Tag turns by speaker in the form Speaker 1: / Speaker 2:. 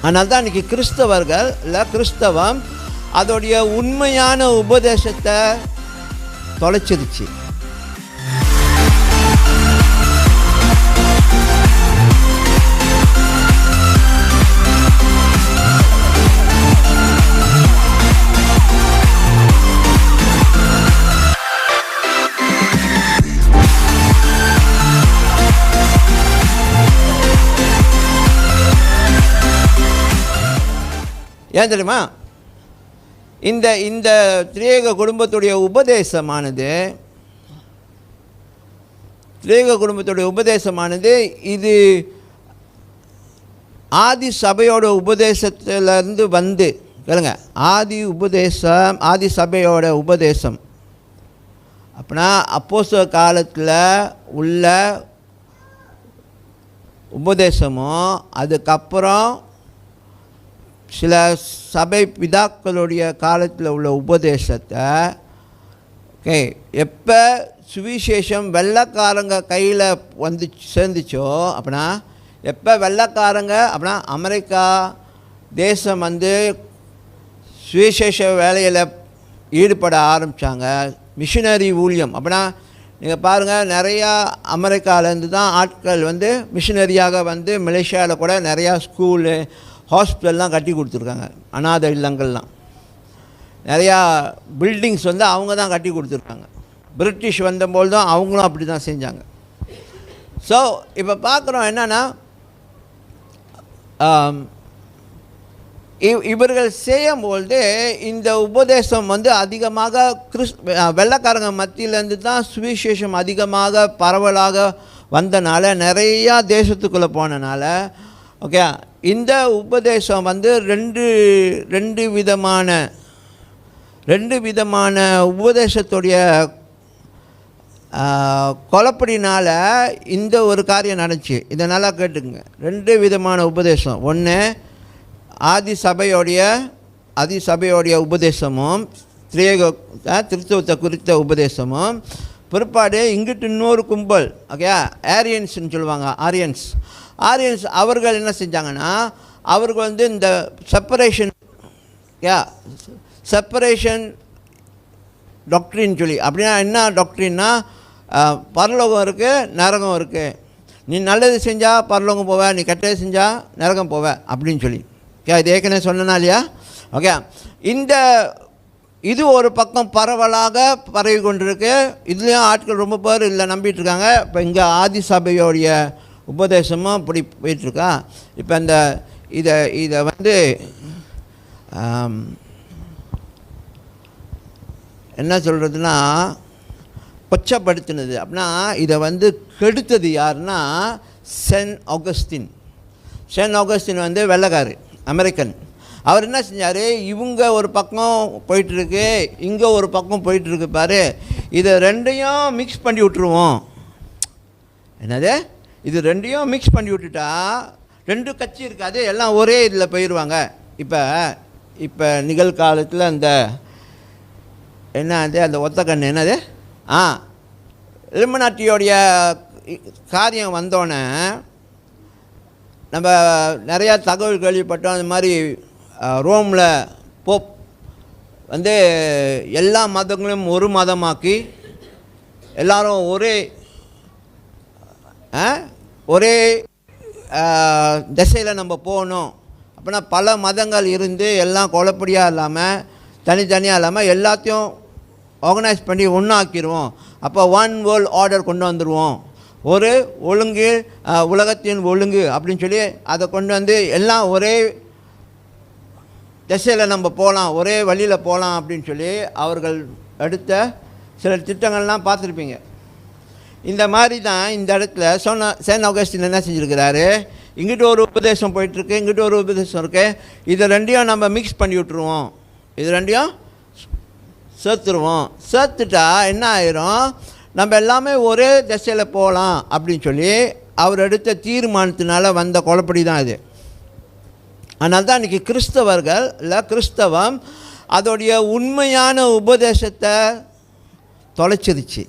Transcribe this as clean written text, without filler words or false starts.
Speaker 1: அதனால தான் இன்றைக்கி கிறிஸ்தவர்கள் இல்லை கிறிஸ்தவம் அதோடைய உண்மையான உபதேசத்தை தொலைச்சிருச்சு. ஏன் தெரியுமா? இந்த திரியேக குடும்பத்துடைய உபதேசமானது இது ஆதி சபையோட உபதேசத்திலிருந்து வந்து கேளுங்க, ஆதி சபையோட உபதேசம் அப்படின்னா அப்போஸ்தலர் காலத்தில் உள்ள உபதேசமும் அதுக்கப்புறம் சில சபை பிதாக்களுடைய காலத்தில் உள்ள உபதேசத்தை எப்போ சுவிசேஷம் வெள்ளைக்காரங்க கையில் வந்து சேர்ந்துச்சோ அப்படின்னா எப்போ வெள்ளைக்காரங்க அப்படின்னா அமெரிக்கா தேசம் வந்து சுவிசேஷ வேலையில் ஈடுபட ஆரம்பித்தாங்க, மிஷினரி ஊழியம் அப்படின்னா நீங்கள் பாருங்கள், நிறையா அமெரிக்காவிலேருந்து தான் ஆட்கள் வந்து மிஷினரியாக வந்து மலேசியாவில் கூட நிறையா ஸ்கூலு ஹாஸ்பிட்டல்லாம் கட்டி கொடுத்துருக்காங்க. அநாத இல்லங்கள்லாம் நிறையா பில்டிங்ஸ் வந்து அவங்க தான் கட்டி கொடுத்துருக்காங்க. பிரிட்டிஷ் வந்தபோது தான் அவங்களும் அப்படி தான் செஞ்சாங்க. ஸோ இப்போ பார்க்குறோம் என்னென்னா இவர்கள் செய்யும்பொழுது இந்த உபதேசம் வந்து அதிகமாக வெள்ளைக்காரங்க மத்தியிலேருந்து தான் சுவிசேஷம் அதிகமாக பரவலாக வந்தனால நிறையா தேசத்துக்குள்ளே போனனால ஓகே இந்த உபதேசம் வந்து ரெண்டு விதமான உபதேசத்துடைய கொலப்படினால் இந்த ஒரு காரியம் நடந்துச்சு. இதை நல்லா கேட்டுக்குங்க. 2 விதமான உபதேசம். ஒன்று ஆதி சபையோடைய உபதேசமும் திருத்துவத்தை குறித்த உபதேசமும், பிற்பாடு இங்கிட்டு இன்னொரு கும்பல் ஓகே ஆரியன்ஸ்ன்னு சொல்லுவாங்க. ஆரியன்ஸ் அவர்கள் என்ன செஞ்சாங்கன்னா அவர்கள் வந்து இந்த செப்பரேஷன் டாக்ட்ரின் சொல்லி அப்படின்னா என்ன டாக்ட்ரின்னா பரலோகம் இருக்குது, நரகம் இருக்குது, நீ நல்லது செஞ்சால் பரலோகம் போவ, நீ கெட்டது செஞ்சால் நரகம் போவ அப்படின்னு சொல்லி இது ஏற்கனவே சொன்னா இல்லையா? ஓகே இது ஒரு பக்கம் பரவலாக பரவி கொண்டிருக்கு. இதுலேயும் ஆட்கள் ரொம்ப பேர் இல்லை நம்பிட்டு இருக்காங்க. இப்போ இங்கே ஆதி சபையோடைய உபதேசமும் அப்படி போயிட்டுருக்கா. இப்போ இதை வந்து என்ன சொல்கிறதுனா கொச்சப்படுத்தினது அப்படின்னா இதை வந்து கெடுத்தது யாருன்னா சென்ட் ஆகஸ்டின் வந்து வெள்ளைக்காரு அமெரிக்கன். அவர் என்ன செஞ்சார், இவங்க ஒரு பக்கம் போயிட்டுருக்கு, இங்கே ஒரு பக்கம் போயிட்டுருக்கு பாரு, இதை ரெண்டையும் மிக்ஸ் பண்ணி விட்டுருவோம். என்னது இது ரெண்டையும் மிக்ஸ் பண்ணி விட்டுட்டா 2 கட்சி இருக்காது, எல்லாம் ஒரே இதில் போயிடுவாங்க. இப்போ நிகழ்காலத்தில் அந்த என்னது அந்த ஒத்த கண்ணு என்னது இலுமினாட்டியோடைய காரியம் வந்தோடனே நம்ம நிறையா தகவல் கேள்விப்பட்டோம். அந்த மாதிரி ரோமில் போப் வந்து எல்லா மதங்களையும் ஒரு மதமாக்கி எல்லாரும் ஒரே திசையில் நம்ம போகணும் அப்படின்னா பல மதங்கள் இருந்து எல்லாம் குழப்படியாக இல்லாமல் தனித்தனியாக இல்லாமல் எல்லாத்தையும் ஆர்கனைஸ் பண்ணி ஒன்றாக்கிடுவோம். அப்போ ஒன் வேர்ல்ட் ஆர்டர் கொண்டு வந்துடுவோம், ஒரு ஒழுங்கு உலகத்தின் ஒழுங்கு அப்படின்னு சொல்லி அதை கொண்டு வந்து எல்லாம் ஒரே திசையில் நம்ம போகலாம், ஒரே வழியில் போகலாம் அப்படின்னு சொல்லி அவர்கள் எடுத்த சில திட்டங்கள்லாம் பார்த்துருப்பீங்க. இந்த மாதிரி தான் இந்த இடத்துல சென்ட் ஆகஸ்டின் என்ன செஞ்சுருக்கிறாரு, இங்கிட்ட ஒரு உபதேசம் போயிட்டுருக்கு, இங்கிட்ட ஒரு உபதேசம் இருக்குது, இதை ரெண்டையும் நம்ம மிக்ஸ் பண்ணி விட்டுருவோம், இது ரெண்டையும் சேர்த்துட்டா என்ன ஆயிரும், நம்ம எல்லாமே ஒரே திசையில் போகலாம் அப்படின்னு சொல்லி அவர் எடுத்த தீர்மானத்தினால வந்த குழப்படி தான் இது. அதனால தான் இன்றைக்கி கிறிஸ்தவர்கள் இல்லை கிறிஸ்தவம் அதோடைய உண்மையான உபதேசத்தை தொலைச்சிருச்சு.